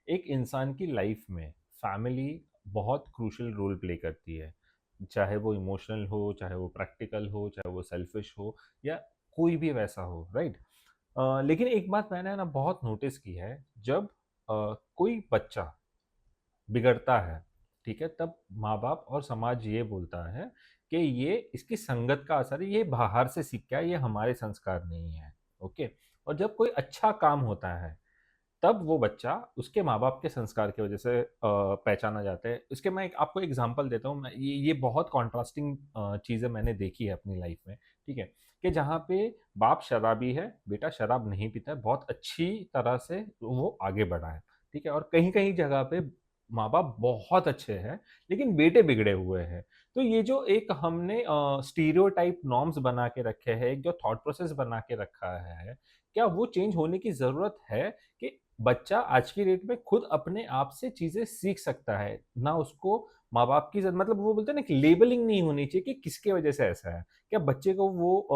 एक इंसान की लाइफ में फैमिली बहुत क्रूशियल रोल प्ले करती है। चाहे वो इमोशनल हो, चाहे वो प्रैक्टिकल हो, चाहे वो सेल्फिश हो, या कोई भी वैसा हो, राइट। लेकिन एक बात मैंने ना बहुत नोटिस की है, जब कोई बच्चा बिगड़ता है, ठीक है, तब माँ बाप और समाज ये बोलता है कि ये इसकी संगत का असर है, ये बाहर से सीख के आया, ये हमारे संस्कार नहीं है। ओके। और जब कोई अच्छा काम होता है, तब वो बच्चा उसके माँ बाप के संस्कार की वजह से पहचाना जाता है। इसके मैं आपको एग्जांपल देता हूँ। मैं ये बहुत कॉन्ट्रास्टिंग चीज़ें मैंने देखी है अपनी लाइफ में, ठीक है। कि जहाँ पे बाप शराबी है, बेटा शराब नहीं पीता है, बहुत अच्छी तरह से वो आगे बढ़ा है, ठीक है। और कहीं कहीं जगह पे माँ बाप बहुत अच्छे हैं, लेकिन बेटे बिगड़े हुए हैं। तो ये जो एक हमने स्टीरियोटाइप नॉर्म्स बना के रखे हैं, एक जो थॉट प्रोसेस बना के रखा है, क्या वो चेंज होने की ज़रूरत है कि बच्चा आज की डेट में खुद अपने आप से चीज़ें सीख सकता है, ना उसको माँ-बाप की मतलब वो बोलते हैं ना कि लेबलिंग नहीं होनी चाहिए कि किसकी वजह से ऐसा है। क्या बच्चे को वो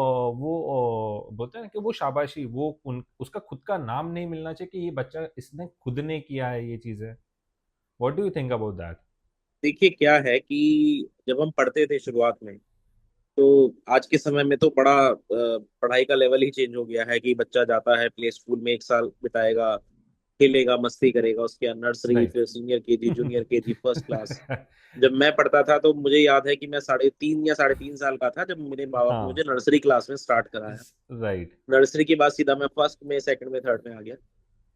बोलते हैं ना कि वो शाबाशी, वो उन उसका खुद का नाम नहीं मिलना चाहिए कि ये बच्चा इसने खुद ने किया है ये चीज़ें? What do you think about that? देखिए क्या है कि जब हम पढ़ते थे शुरुआत में, तो आज के समय में तो बड़ा पढ़ाई का लेवल ही चेंज हो गया है कि बच्चा जाता है प्ले स्कूल में 1 साल बिताएगा, खेलेगा, मस्ती करेगा, उसके बाद नर्सरी, राइट। फिर senior KG, junior KG, first class. जब मैं पढ़ता था तो मुझे याद है कि मैं 3.5 या 3.5 साल का था जब मेरे माँ बाप ने हाँ, मुझे नर्सरी क्लास में स्टार्ट कराया। राइट। नर्सरी के बाद सीधा मैं फर्स्ट में, सेकंड में, थर्ड में आ गया।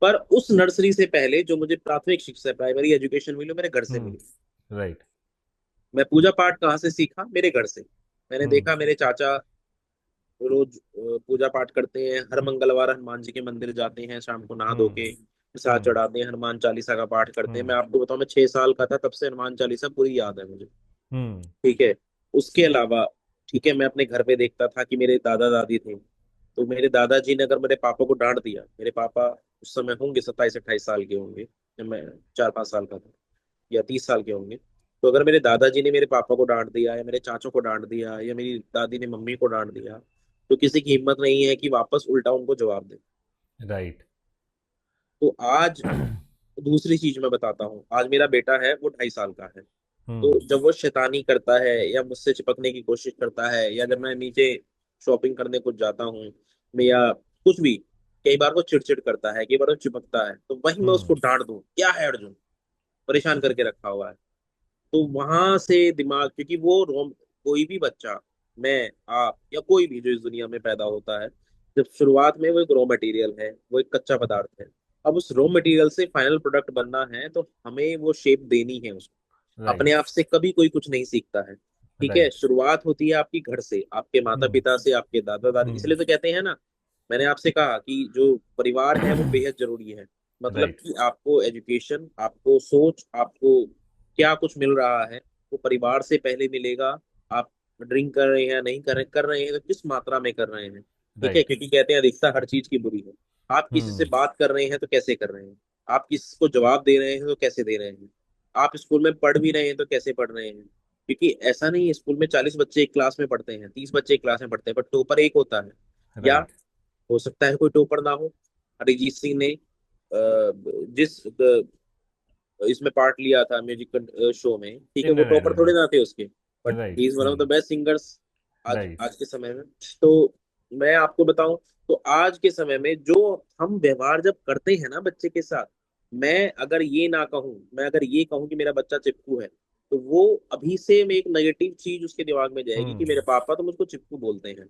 पर उस नर्सरी से पहले जो मुझे प्राथमिक शिक्षा, प्राइमरी एजुकेशन मिली, वो मेरे घर से हुँ, मिली। राइट। मैं पूजा पाठ कहाँ से सीखा? मेरे घर से। मैंने हुँ, देखा मेरे चाचा रोज पूजा पाठ करते हैं, हर मंगलवार हनुमान जी के मंदिर जाते हैं, शाम को नहा धो हुँ, के प्रसाद हुँ, चढ़ाते हैं, हनुमान चालीसा का पाठ करते हैं। हुँ, मैं आपको बताऊं, मैं 6 साल का था तब से हनुमान चालीसा पूरी याद है मुझे। हुँ, ठीक है। उसके अलावा, ठीक है, मैं अपने घर पे देखता था कि मेरे दादा दादी थे, तो मेरे दादाजी ने अगर मेरे पापा को डांट दिया, मेरे पापा उस समय होंगे 27-28 साल के होंगे, जब मैं 4-5 साल का था, या 30 साल के होंगे। तो अगर मेरे दादाजी ने मेरे पापा को डांट दिया, या मेरे चाचों को डांट दिया, या मेरी दादी ने मम्मी को डांट दिया, तो किसी की हिम्मत नहीं है कि वापस उल्टा उनको जवाब दे। राइट। तो आज दूसरी चीज मैं बताता हूँ, आज मेरा बेटा है, वो 2.5 साल का है। तो हुँ, जब वो शैतानी करता है या मुझसे चिपकने की कोशिश करता है, या जब मैं नीचे शॉपिंग करने कुछ जाता हूँ, मैं या कुछ भी, कई बार वो चिड़चिड़ करता है, कई बार वो चिपकता है, तो वही मैं हुँ, उसको डांट दूं, क्या है अर्जुन, परेशान करके रखा हुआ है। तो वहां से दिमाग, क्योंकि वो रोम कोई भी बच्चा, मैं, आप, या कोई भी जो इस दुनिया में पैदा होता है, जब शुरुआत में वो एक रॉ मटेरियल है, वो एक कच्चा पदार्थ है। अब उस रॉ मटेरियल से फाइनल प्रोडक्ट बनना है, तो हमें वो शेप देनी है उसको। अपने राइट, आप से कभी कोई कुछ नहीं सीखता है। ठीक है, राइट। शुरुआत होती है आपकी घर से, आपके माता हुँ, पिता से, आपके दादा दादी। हुँ, इसलिए तो कहते हैं ना, मैंने आपसे कहा कि जो परिवार है वो बेहद जरूरी है। मतलब राइट, कि आपको एजुकेशन, आपको सोच, आपको क्या कुछ मिल रहा है, वो परिवार से पहले मिलेगा। आप ड्रिंक कर रहे हैं, नहीं कर रहे हैं तो किस मात्रा में कर रहे हैं। ठीक है, राइट। क्योंकि कहते हैं अधिकता हर चीज की बुरी है। आप किसी से हुँ, बात कर रहे हैं तो कैसे कर रहे हैं, आप किसी को जवाब दे रहे हैं तो कैसे दे रहे हैं, आप स्कूल में पढ़ भी रहे हैं तो कैसे पढ़ रहे हैं। क्योंकि ऐसा नहीं है स्कूल में 40 बच्चे एक क्लास में पढ़ते हैं, 30 बच्चे एक क्लास में पढ़ते हैं, पर टॉपर एक होता है। या राइट। हो सकता है कोई टॉपर ना हो। अरिजीत सिंह ने जिस इसमें पार्ट लिया था म्यूजिक शो में, ठीक है, वो इंडियन टॉपर आइडल में। थोड़े ना थे उसके। But he right. Is one of the hmm, best singers आज राइट। आज के समय में। तो मैं आपको बताऊं, तो आज के समय में जो हम व्यवहार जब करते हैं ना बच्चे के साथ, मैं अगर ये कहूं कि मेरा बच्चा चिपकू है, तो वो अभी से में एक नेगेटिव चीज उसके दिमाग में जाएगी कि मेरे हुँ, पापा तो मुझको चिपकू बोलते हैं।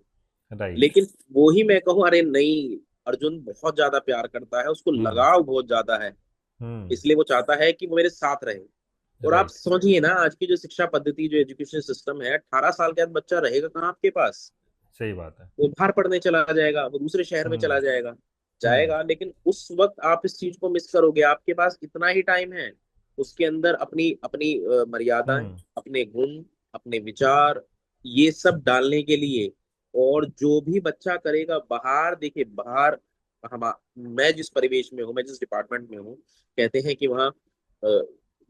राइट। लेकिन वो ही मैं कहूँ, अरे नहीं, अर्जुन बहुत ज्यादा प्यार करता है, उसको हुँ, लगाव बहुत ज्यादा है, हुँ, इसलिए वो चाहता है कि वो मेरे साथ रहे। और आप राइट। समझिए ना, आज की जो शिक्षा पद्धति, जो एजुकेशन सिस्टम है, 18 साल के बाद बच्चा रहेगा कहाँ आपके पास? सही बात है। वो बाहर पढ़ने चला जाएगा, वो दूसरे शहर में हुँ, चला जाएगा, हुँ, जाएगा, लेकिन उस वक्त आप इस चीज को मिस करोगे। आपके पास इतना ही टाइम है, उसके अंदर अपनी अपनी मर्यादाएं, हुँ, अपने गुण, अपने विचार, ये सब डालने के लिए। और जो भी बच्चा करेगा बाहर, देखिए बाहर, हम मैं जिस परिवेश में हूँ, मैं जिस डिपार्टमेंट में हूँ, कहते हैं कि वहाँ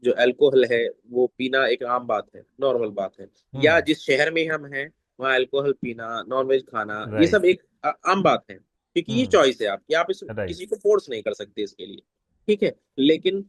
जो अल्कोहल है वो पीना एक आम बात है, नॉर्मल बात है। या हुँ, जिस शहर में हम हैं, वहाँ अल्कोहल पीना, नॉनवेज खाना, ये सब राइट। एक आम बात है, क्योंकि ये हुँ, चॉइस है आपकी, आप इस राइट। किसी को फोर्स नहीं कर सकते इसके लिए। ठीक है। लेकिन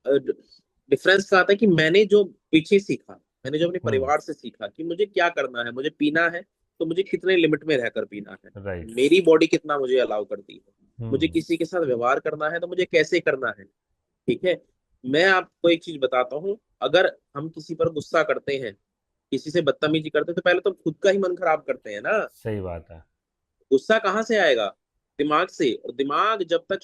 डिफरेंस आता है कि मैंने जो पीछे सीखा, मैंने जो अपने हम्म। परिवार से सीखा कि मुझे क्या करना है, मुझे पीना है तो मुझे कितने लिमिट में रहकर पीना है, राइट। मेरी बॉडी कितना मुझे अलाउ करती है, मुझे हम्म। किसी के साथ व्यवहार करना है तो मुझे कैसे करना है। ठीक है। मैं आपको एक चीज बताता हूँ, अगर हम किसी पर गुस्सा करते हैं, किसी से बदतमीजी करते हैं, तो पहले तो खुद का ही मन खराब करते हैं ना। सही बात है। गुस्सा कहाँ से आएगा? दिमाग से। और दिमाग जब तक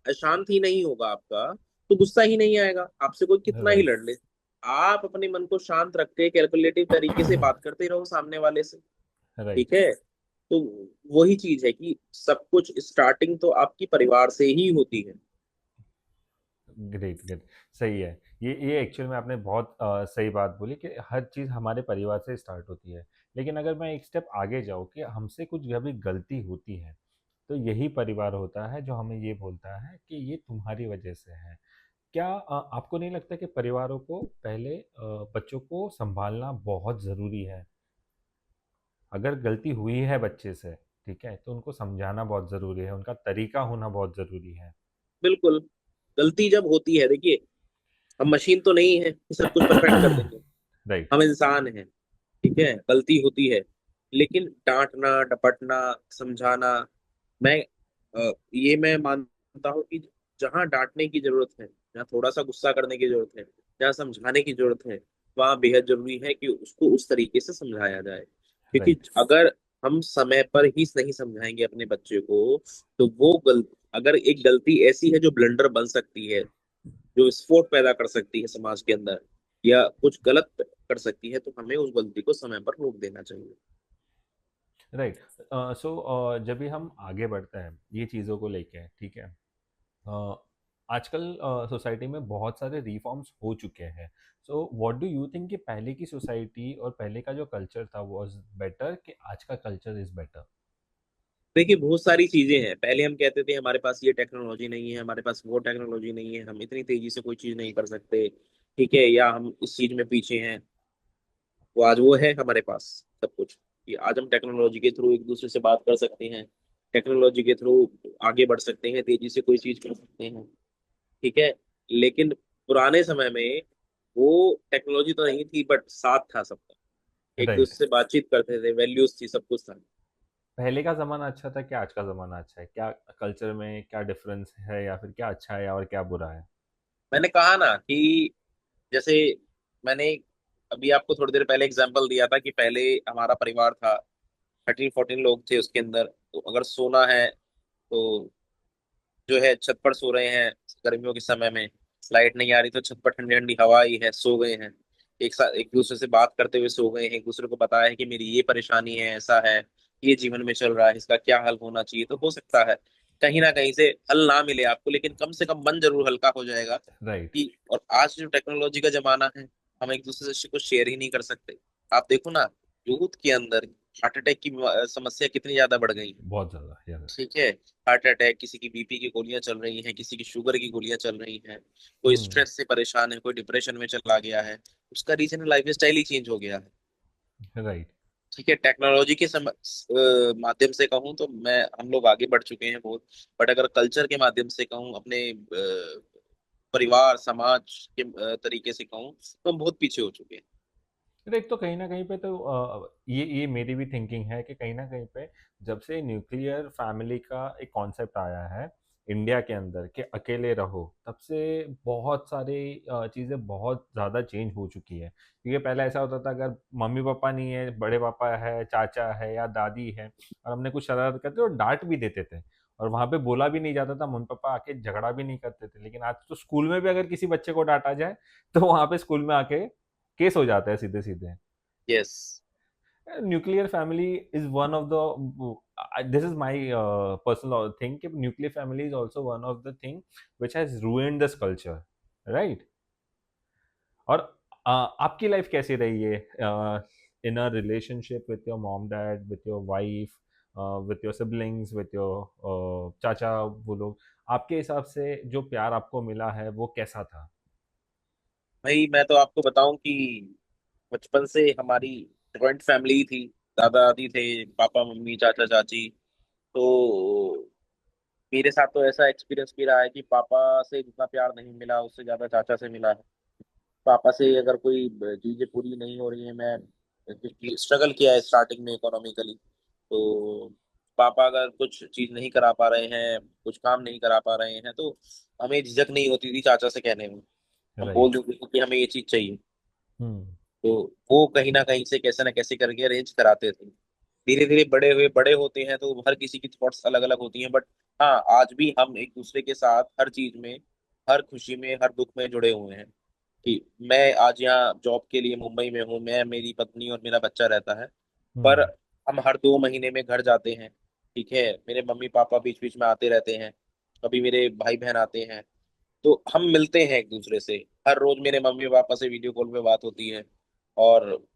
अशांत ही नहीं होगा आपका, तो गुस्सा ही नहीं आएगा, आपसे कोई कितना ही राइट। लड़ ले। आप अपने मन को शांत रख के कैलकुलेटिव तरीके से बात करते रहो सामने वाले से। राइट। ठीक है। तो वही चीज है कि सब कुछ स्टार्टिंग तो आपकी परिवार से ही होती है। Great, great. सही है। ये एक्चुअल में आपने बहुत सही बात बोली कि हर चीज़ हमारे परिवार से स्टार्ट होती है। लेकिन अगर मैं एक स्टेप आगे जाऊँ कि हमसे कुछ जब भी गलती होती है, तो यही परिवार होता है जो हमें ये बोलता है कि ये तुम्हारी वजह से है। क्या आपको नहीं लगता कि परिवारों को पहले बच्चों को सँभालना बहुत ज़रूरी है? अगर गलती हुई है बच्चे से, ठीक है, तो उनको समझाना बहुत ज़रूरी है, उनका तरीका होना बहुत ज़रूरी है। बिल्कुल। गलती जब होती है, देखिए, हम मशीन तो नहीं है कि सब कुछ परफेक्ट कर देंगे। राइट। हम इंसान हैं। ठीक है, गलती होती है। लेकिन डांटना, डपटना, समझाना, मैं ये मैं मानता हूँ कि जहाँ डांटने की जरूरत है, जहाँ थोड़ा सा गुस्सा करने की जरूरत है, जहाँ समझाने की जरूरत है, वहाँ बेहद जरूरी है कि उसको उस तरीके से समझाया जाए। क्योंकि राइट। अगर हम समय पर ही नहीं समझाएंगे अपने बच्चे को, तो अगर एक गलती ऐसी है जो ब्लंडर बन सकती है, जो विस्फोट पैदा कर सकती है समाज के अंदर, या कुछ गलत कर सकती है, तो हमें उस गलती को समय पर रोक देना चाहिए। राइट। सो जब भी हम आगे बढ़ते हैं ये चीज़ों को लेके, ठीक है, आजकल सोसाइटी में बहुत सारे रिफॉर्म्स हो चुके हैं। So what do you think कि पहले की सोसाइटी और पहले का जो कल्चर था वाज बेटर कि आज का कल्चर इज बेटर? देखिए, बहुत सारी चीजें हैं। पहले हम कहते थे हमारे पास ये टेक्नोलॉजी नहीं है, हमारे पास वो टेक्नोलॉजी नहीं है, हम इतनी तेजी से कोई चीज नहीं कर सकते। ठीक है, या हम इस चीज में पीछे हैं। वो आज वो है हमारे पास सब कुछ, कि आज हम टेक्नोलॉजी के थ्रू एक दूसरे से बात कर सकते हैं, टेक्नोलॉजी के थ्रू आगे बढ़ सकते हैं, तेजी से कोई चीज कर सकते हैं। ठीक है। लेकिन पुराने समय में वो टेक्नोलॉजी तो नहीं थी, बट साथ था सबका। एक राइट। दूसरे से बातचीत करते थे, वैल्यूज थी, सब कुछ था। पहले का ज़माना अच्छा था क्या आज का ज़माना अच्छा है? क्या कल्चर में क्या डिफरेंस है या फिर क्या अच्छा है और क्या बुरा है? मैंने कहा ना कि जैसे मैंने अभी आपको थोड़ी देर पहले एग्जांपल दिया था कि पहले हमारा परिवार था, 13-14 लोग थे उसके अंदर। तो अगर सोना है तो जो है छत पर सो रहे हैं, गर्मियों के समय में लाइट नहीं आ रही तो छत पर ठंडी ठंडी हवा ही है, सो गए हैं। एक साथ एक दूसरे से बात करते हुए सो गए हैं, एक दूसरे को बताया है कि मेरी ये परेशानी है, ऐसा है, ये जीवन में चल रहा है, इसका क्या हल होना चाहिए। तो हो सकता है कहीं ना कहीं से हल ना मिले आपको, लेकिन कम से कम मन जरूर हल्का हो जाएगा। राइट। कि और आज जो टेक्नोलॉजी का जमाना है, हम एक दूसरे से कुछ शेयर ही नहीं कर सकते। आप देखो ना, यूथ के अंदर हार्ट अटैक की समस्या कितनी ज्यादा बढ़ गई है। बहुत ज़्यादा, यस। ठीक है। हार्ट अटैक, किसी की बीपी की गोलियां चल रही हैं, किसी की शुगर की गोलियां चल रही हैं, कोई हुँ। स्ट्रेस से परेशान है, कोई डिप्रेशन में चला गया है। उसका रीजन लाइफ स्टाइल ही चेंज हो गया है। राइट। ठीक है, टेक्नोलॉजी के माध्यम से कहूँ तो मैं हम लोग आगे बढ़ चुके हैं बहुत। बट अगर कल्चर के माध्यम से कहूँ, अपने परिवार समाज के तरीके से कहूँ, तो हम बहुत पीछे हो चुके हैं। राइट। तो कहीं न कहीं पे तो ये मेरी भी थिंकिंग है कि कहीं न कहीं पे जब से न्यूक्लियर फैमिली का एक कॉन्सेप्ट आया है इंडिया के अंदर कि अकेले रहो, तब से बहुत सारी चीज़ें बहुत ज़्यादा चेंज हो चुकी है। क्योंकि पहले ऐसा होता था अगर मम्मी-पापा नहीं है, बड़े पापा है, चाचा है या दादी है और हमने कुछ शरारत करते तो डाँट भी देते थे और वहाँ पे बोला भी नहीं जाता था, मम्मी-पापा आके झगड़ा भी नहीं करते थे। लेकिन आज तो स्कूल में भी अगर किसी बच्चे को डाँटा जाए, तो वहाँ पे स्कूल में आके केस हो जाता है सीधे-सीधे। Yes. Nuclear family is one of the this is my personal thing कि nuclear family is also one of the thing which has ruined this culture, right? और आपकी लाइफ कैसी रही है in a relationship with your mom dad with your wife with your siblings with your चाचा, वो लोग आपके हिसाब से जो प्यार आपको मिला है वो कैसा था? भाई मैं तो आपको बताऊं कि बचपन से हमारी जॉइंट फैमिली थी। दादा दादी थे, पापा मम्मी चाचा चाची। तो मेरे साथ तो ऐसा एक्सपीरियंस भी रहा है कि पापा से जितना प्यार नहीं मिला उससे ज्यादा चाचा से मिला है। पापा से अगर कोई चीजें पूरी नहीं हो रही है, मैं क्योंकि स्ट्रगल किया है स्टार्टिंग में इकोनॉमिकली, तो पापा अगर कुछ चीज नहीं करा पा रहे हैं, कुछ काम नहीं करा पा रहे हैं, तो हमें झिझक नहीं होती थी चाचा से कहने में। हम बोल राइट। देते थे कि हमें ये चीज चाहिए। हम्म। तो वो कहीं ना कहीं से कैसे ना कैसे करके अरेंज कराते थे। धीरे धीरे बड़े हुए, बड़े होते हैं तो हर किसी की थॉट्स अलग अलग होती हैं, बट हाँ, आज भी हम एक दूसरे के साथ हर चीज में, हर खुशी में, हर दुख में जुड़े हुए हैं। कि मैं आज यहाँ जॉब के लिए मुंबई में हूँ, मैं, मेरी पत्नी और मेरा बच्चा रहता है। पर हम्म। हम हर 2 महीने में घर जाते हैं। ठीक है, मेरे मम्मी पापा बीच बीच में आते रहते हैं, कभी मेरे भाई बहन आते हैं, तो हम मिलते हैं एक दूसरे से। हर रोज मेरे मम्मी पापा से वीडियो कॉल पे बात होती है, और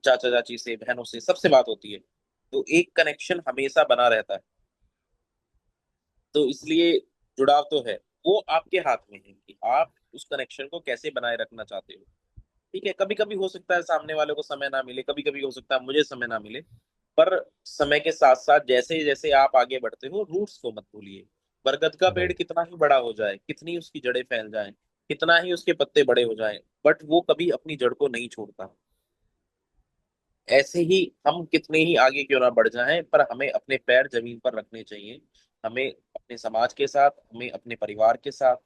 चाचा चाची से, बहनों से, सबसे बात होती है। तो एक कनेक्शन हमेशा बना रहता है। तो इसलिए जुड़ाव तो है। वो आपके हाथ में है कि आप उस कनेक्शन को कैसे बनाए रखना चाहते हो। ठीक है, कभी कभी हो सकता है सामने वाले को समय ना मिले, कभी कभी हो सकता है मुझे समय ना मिले, पर समय के साथ साथ जैसे जैसे आप आगे बढ़ते हो, रूट्स को मत भूलिए। बरगद का पेड़ राइट। कितना ही बड़ा हो जाए, कितनी उसकी जड़ें फैल जाएं, कितना ही उसके पत्ते बड़े हो जाएं, बट वो कभी अपनी जड़ को नहीं छोड़ता। ऐसे ही हम कितने ही आगे क्यों ना बढ़ जाएं, पर हमें अपने पैर जमीन पर रखने चाहिए। हमें अपने समाज के साथ, हमें अपने परिवार के साथ,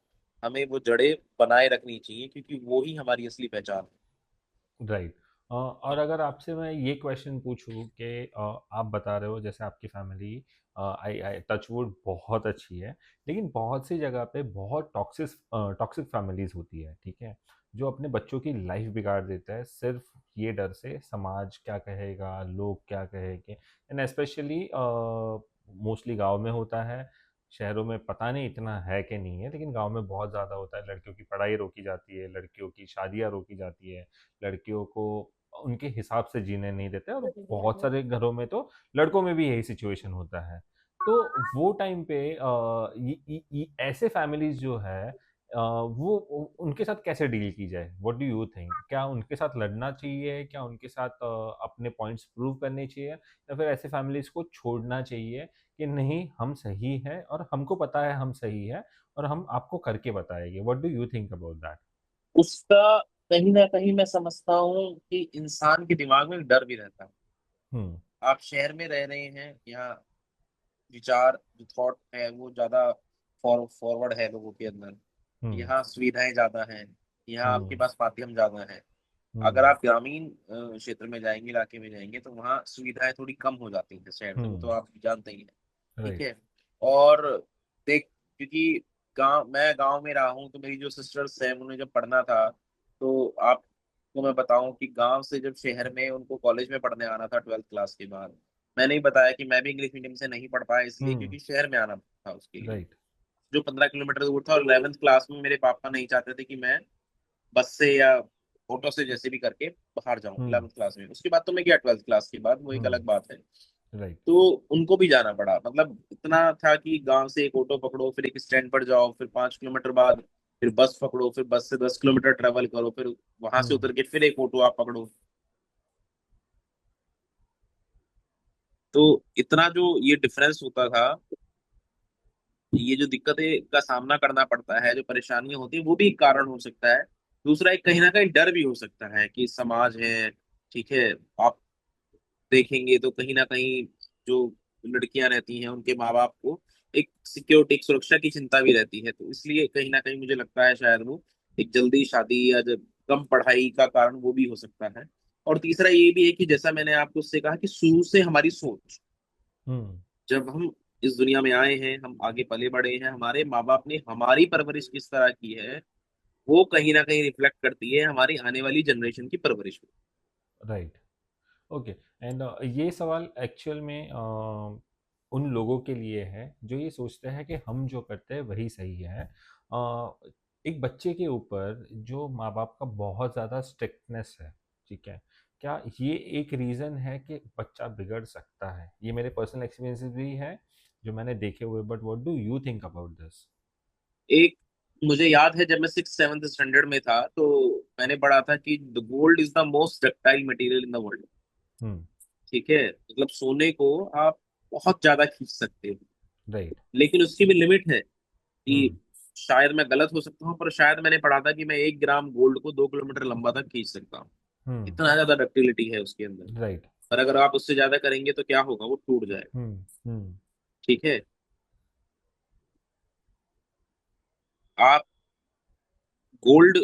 हमें वो जड़ें बनाए रखनी चाहिए, क्योंकि वो ही हमारी असली पहचान राइट। और अगर आपसे मैं ये क्वेश्चन पूछूं कि आप बता रहे हो जैसे आपकी फैमिली आई आई टचवुड बहुत अच्छी है, लेकिन बहुत सी जगह पे बहुत टॉक्सिक टॉक्सिक फैमिलीज होती है, ठीक है, जो अपने बच्चों की लाइफ बिगाड़ देता है सिर्फ ये डर से समाज क्या कहेगा, लोग क्या कहेंगे। एंड स्पेशली मोस्टली गांव में होता है। शहरों में पता नहीं इतना है कि नहीं है, लेकिन गांव में बहुत ज़्यादा होता है। लड़कियों की पढ़ाई रोकी जाती है, लड़कियों की शादियां रोकी जाती है, लड़कियों को उनके हिसाब से जीने नहीं देते, और बहुत है। सारे घरों में तो लड़कों में भी यही सिचुएशन होता है। तो वो टाइम पे ऐसे फैमिलीज जो है वो उनके साथ कैसे डील की जाए? What do you think? क्या उनके साथ लड़ना चाहिए? क्या उनके साथ अपने पॉइंट्स प्रूव करने चाहिए, या फिर ऐसे फैमिलीज को छोड़ना चाहिए कि नहीं हम सही है और हमको पता है हम सही है और हम आपको करके बताएंगे? What do you think about that? उसका कहीं ना कहीं मैं समझता हूँ कि इंसान के दिमाग में एक डर भी रहता है। हम्म। आप शहर में रह रहे हैं, यहाँ विचार, जो थॉट है वो ज्यादा फॉरवर्ड है लोगों के अंदर। हम्म। यहाँ सुविधाएं ज्यादा हैं, यहाँ आपके हम्म। पास माध्यम ज्यादा है। अगर हम्म। आप ग्रामीण क्षेत्र में जाएंगे, इलाके में जाएंगे, तो वहाँ सुविधाएं थोड़ी कम हो जाती हैं शहर से, वो तो हम्म। आप जानते ही हैं। ठीक राइट। है। और देख, क्योंकि मैं गांव में रहा हूँ, तो मेरी जो सिस्टर्स हैं उन्हें जब पढ़ना था, तो आपको मैं बताऊं कि गांव से जब शहर में उनको कॉलेज में पढ़ने आना था 12th क्लास के बाद, मैंने ही बताया कि मैं भी इंग्लिश मीडियम से नहीं पढ़ पाया, इसलिए हम्म। क्योंकि शहर में आना था उसके लिए, राइट। जो 15 किलोमीटर दूर था। और 11th क्लास में मेरे पापा नहीं चाहते थे कि मैं बस से या ऑटो से जैसे भी करके बाहर जाऊं हम्म। 11th क्लास में। उसके बाद तो मैं गया 12th क्लास के बाद, वो एक हम्म। अलग बात है। राइट। तो उनको भी जाना पड़ा, मतलब इतना था कि गांव से एक ऑटो पकड़ो, फिर एक स्टैंड पर जाओ, फिर 5 किलोमीटर बाद फिर बस पकड़ो, फिर बस से 10 किलोमीटर ट्रेवल करो, फिर वहां से हम्म। उतर के फिर एक ऑटो आप पकड़ो। तो इतना जो ये डिफरेंस होता था, ये जो दिक्कतें का सामना करना पड़ता है, जो परेशानियां होती है, वो भी एक कारण हो सकता है। दूसरा एक कहीं ना कहीं डर भी हो सकता है कि समाज है। ठीक है, आप देखेंगे तो कहीं ना कहीं जो लड़कियां रहती हैं, उनके माँ बाप को एक सिक्योरिटी, एक सुरक्षा की चिंता भी रहती है, तो इसलिए कहीं ना कहीं मुझे लगता है शायद वो एक जल्दी शादी या जब कम पढ़ाई का कारण वो भी हो सकता है। और तीसरा ये भी है कि जैसा मैंने आपको उससे कहा कि शुरू से हमारी सोच, हम्म। जब हम इस दुनिया में आए हैं, हम आगे पले बढ़े हैं, हमारे माँ बाप ने हमारी परवरिश किस तरह की है, वो कहीं ना कहीं रिफ्लेक्ट करती है हमारी आने वाली जनरेशन की परवरिश में। राइट। ओके। एंड ये सवाल एक्चुअल में उन लोगों के लिए है जो ये सोचते हैं कि हम जो करते हैं वही सही है। एक बच्चे के ऊपर जो माँ बाप का बहुत ज़्यादा स्ट्रिक्टनेस है, ठीक है, क्या ये एक रीज़न है कि बच्चा बिगड़ सकता है? ये मेरे पर्सनल एक्सपीरियंसेस भी है जो मैंने देखे हुए, but what do you think about this? एक, मुझे याद है जब मैं 6th 7th स्टैंडर्ड में था, तो मैंने पढ़ा था कि the gold is the most ductile material in the world. Hmm. ठीक है, मतलब सोने को आप बहुत ज्यादा खींच सकते हो, राइट। लेकिन उसकी भी लिमिट है कि हम्म। शायद मैं गलत हो सकता हूँ, पर शायद मैंने पढ़ा था कि मैं 1 ग्राम गोल्ड को 2 किलोमीटर लंबा तक खींच सकता हूँ। हम्म। इतना ज्यादा डक्टिलिटी है उसके अंदर। राइट। पर अगर आप उससे ज्यादा करेंगे तो क्या होगा, वो टूट जाएगा। हम्म। हम्म। ठीक है। आप गोल्ड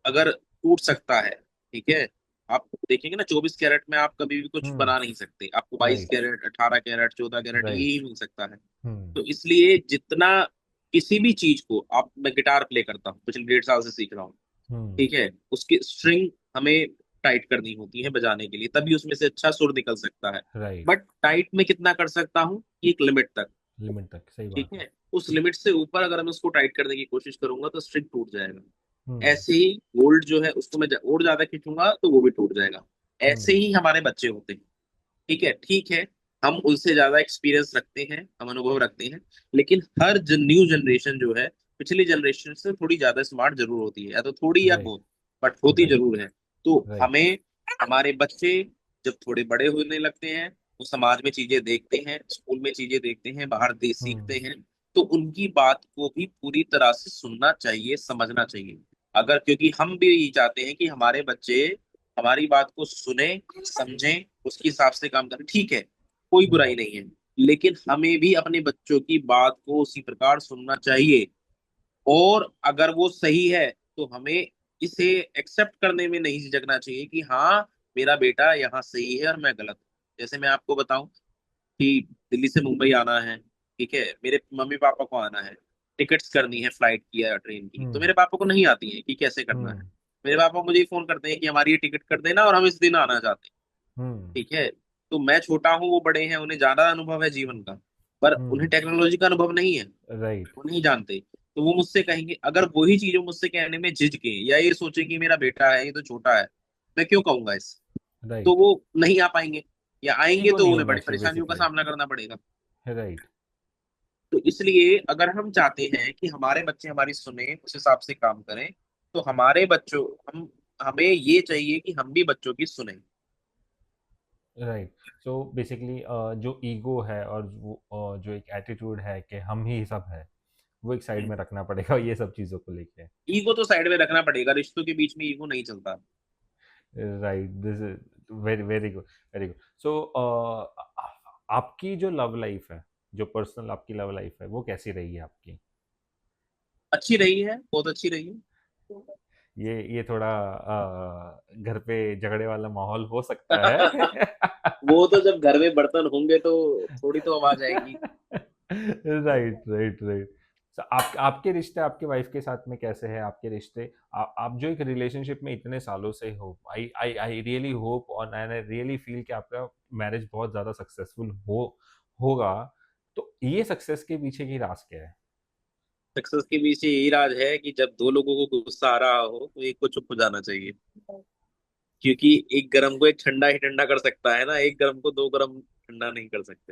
अगर टूट सकता है, ठीक है, आप देखेंगे ना 24 कैरेट में आप कभी भी कुछ हम्म। बना नहीं सकते, आपको बाईस राइट। कैरेट 18 कैरेट 14 कैरेट ये राइट। ही मिल सकता है। हम्म। तो इसलिए जितना किसी भी चीज को आप, मैं गिटार प्ले करता हूँ, पिछले 1.5 साल से सीख रहा हूँ, हम्म। ठीक है, उसकी स्ट्रिंग हमें टाइट करनी होती है बजाने के लिए, तभी उसमें से अच्छा सुर निकल सकता है। राइट। बट टाइट में कितना कर सकता हूँ, एक लिमिट तक। लिमिट तक, सही ठीक बात है। है। उस लिमिट से ऊपर अगर मैं उसको टाइट करने की कोशिश करूंगा तो स्ट्रिंग टूट जाएगा। हम्म। ऐसे ही गोल्ड जो है उसको मैं और ज्यादा खींचूंगा तो वो भी टूट जाएगा। ऐसे हम्म। ही हमारे बच्चे होते हैं। ठीक है, ठीक है, हम उनसे ज्यादा एक्सपीरियंस रखते हैं, हम अनुभव रखते हैं, लेकिन हर न्यू जनरेशन जो है पिछली जनरेशन से थोड़ी ज्यादा स्मार्ट जरूर होती है, या तो थोड़ी या राइट। बहुत, बट होती राइट। जरूर है। तो राइट। हमें, हमारे बच्चे जब थोड़े बड़े होने लगते हैं, वो समाज में चीजें देखते हैं, स्कूल में चीजें देखते हैं, बाहर देश हम्म। सीखते हैं, तो उनकी बात को भी पूरी तरह से सुनना चाहिए, समझना चाहिए। अगर, क्योंकि हम भी यही चाहते हैं कि हमारे बच्चे हमारी बात को सुने, समझें, उसके हिसाब से काम करें, ठीक है, कोई हम्म। बुराई नहीं है। लेकिन हमें भी अपने बच्चों की बात को उसी प्रकार सुनना चाहिए। और अगर वो सही है तो हमें इसे एक्सेप्ट करने में नहीं झिझकना चाहिए कि हाँ, मेरा बेटा यहाँ सही है और मैं गलत हूँ। जैसे मैं आपको बताऊं कि दिल्ली से मुंबई आना है, ठीक है, मेरे मम्मी पापा को आना है, टिकट्स करनी है फ्लाइट की या ट्रेन की, तो हम्म। मेरे पापा को नहीं आती है कि कैसे करना है। हम्म। मेरे पापा मुझे ही फोन करते हैं कि हमारी ये टिकट कर देना और हम इस दिन आना चाहते हैं। हम्म। ठीक है। तो मैं छोटा हूँ, वो बड़े हैं, उन्हें ज्यादा अनुभव है जीवन का, पर उन्हें हम्म। टेक्नोलॉजी का अनुभव नहीं है, राइट। वो नहीं जानते। तो वो मुझसे कहेंगे, अगर वही चीज वो मुझसे कहने में झिझके या ये सोचे कि मेरा बेटा है, ये तो छोटा है, मैं क्यों कहूंगा इस, तो राइट। वो नहीं आ पाएंगे, या आएंगे ईगो तो नहीं उन्हें होना बड़ी चाहिए परेशानियों का बेसिकली। सामना करना पड़ेगा। राइट। तो इसलिए अगर हम चाहते हैं कि हमारे बच्चे हमारी सुने, उस हिसाब से काम करें, तो हमारे बच्चों, हम हमें ये चाहिए कि हम भी बच्चों की सुने। राइट। सो बेसिकली जो ईगो है और वो जो एक एटीट्यूड है कि हम ही सब है, वो एक साइड में रखना पड़ेगा ये सब चीज़ों को लेके। ईगो तो साइड में रखना पड़ेगा, रिश्तों के बीच में ईगो नहीं चलता। Right. This is very very good. Very good. So आपकी जो लव लाइफ है, जो पर्सनल आपकी लव लाइफ है, वो कैसी रही है आपकी? अच्छी रही है, बहुत अच्छी रही है। ये थोड़ा घर पे झगड़े वाला माहौल हो सकता है। वो तो जब घर में बर्तन होंगे तो थोड़ी तो आवाज आएगी। Right, right, right. आप आपके रिश्ते आपके वाइफ के साथ में कैसे हैं? आपके रिश्ते, आप जो एक रिलेशनशिप में इतने सालों से हो, आई आई आई रियली होप और आई रियली फील कि आपका मैरिज बहुत ज़्यादा सक्सेसफुल होगा। तो ये सक्सेस के पीछे की राज क्या है? सक्सेस के पीछे यही राज है कि जब दो लोगों को गुस्सा आ रहा हो तो एक को चुप हो जाना चाहिए। क्योंकि एक गर्म को एक ठंडा ही ठंडा कर सकता है ना, एक गर्म को दो गर्म ठंडा नहीं कर सकते।